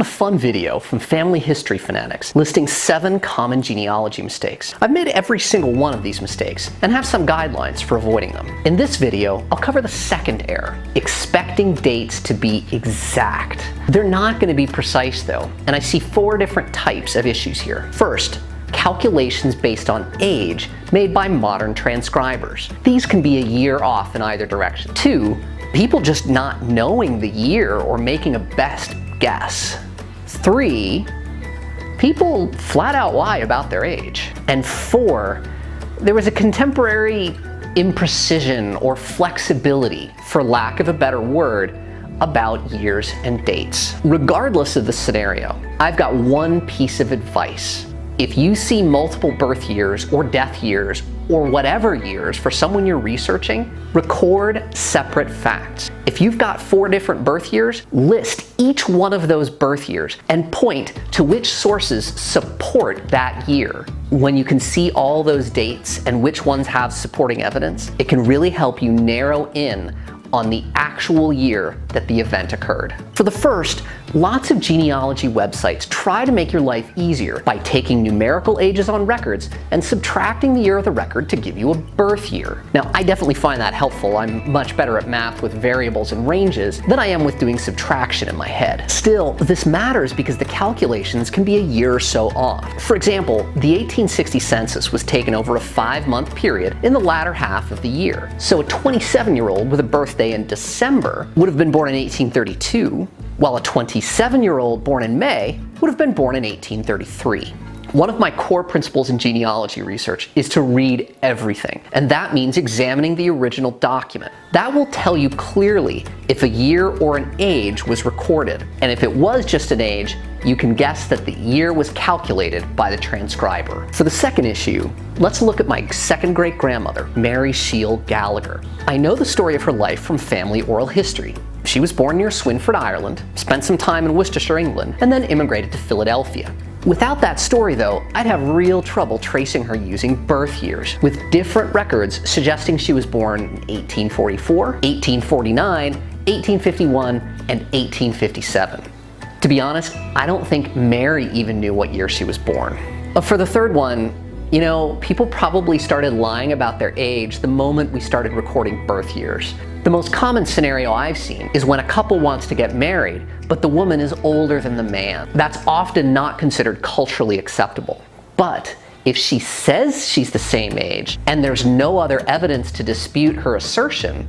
a fun video from Family History Fanatics listing 7 common genealogy mistakes. I've made every single one of these mistakes and have some guidelines for avoiding them. In this video, I'll cover the second error, expecting dates to be exact. They're not going to be precise though, and I see 4 different types of issues here. First, calculations based on age made by modern transcribers. These can be a year off in either direction. 2, people just not knowing the year or making a best guess. 3, people flat out lie about their age. And 4, there was a contemporary imprecision or flexibility, for lack of a better word, about years and dates. Regardless of the scenario, I've got one piece of advice. If you see multiple birth years or death years or whatever years for someone you're researching, record separate facts. If you've got 4 different birth years, list each one of those birth years and point to which sources support that year. When you can see all those dates and which ones have supporting evidence, it can really help you narrow in on the actual year that the event occurred. For the first, lots of genealogy websites try to make your life easier by taking numerical ages on records and subtracting the year of the record to give you a birth year. Now, I definitely find that helpful. I'm much better at math with variables and ranges than I am with doing subtraction in my head. Still, this matters because the calculations can be a year or so off. For example, the 1860 census was taken over a 5-month period in the latter half of the year. So a 27-year-old with a birthday in December would have been born in 1832, while a 27-year-old born in May would have been born in 1833. One of my core principles in genealogy research is to read everything, and that means examining the original document. That will tell you clearly if a year or an age was recorded, and if it was just an age, you can guess that the year was calculated by the transcriber. For the second issue, let's look at my second great-grandmother, Mary Shiel Gallagher. I know the story of her life from family oral history. She was born near Swinford, Ireland, spent some time in Worcestershire, England, and then immigrated to Philadelphia. Without that story though, I'd have real trouble tracing her using birth years, with different records suggesting she was born in 1844, 1849, 1851, and 1857. To be honest, I don't think Mary even knew what year she was born. But for the third one, you know, people probably started lying about their age the moment we started recording birth years. The most common scenario I've seen is when a couple wants to get married, but the woman is older than the man. That's often not considered culturally acceptable. But if she says she's the same age and there's no other evidence to dispute her assertion,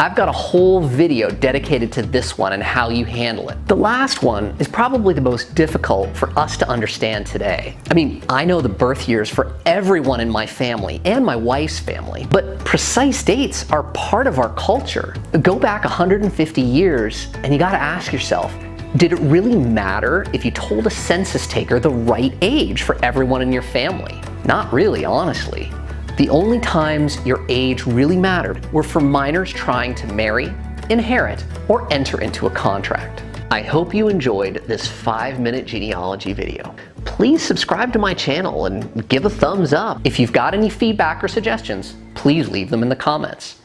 I've got a whole video dedicated to this one and how you handle it. The last one is probably the most difficult for us to understand today. I mean, I know the birth years for everyone in my family and my wife's family, but precise dates are part of our culture. Go back 150 years and you gotta ask yourself, did it really matter if you told a census taker the right age for everyone in your family? Not really, honestly. The only times your age really mattered were for minors trying to marry, inherit, or enter into a contract. I hope you enjoyed this 5-minute genealogy video. Please subscribe to my channel and give a thumbs up. If you've got any feedback or suggestions, please leave them in the comments.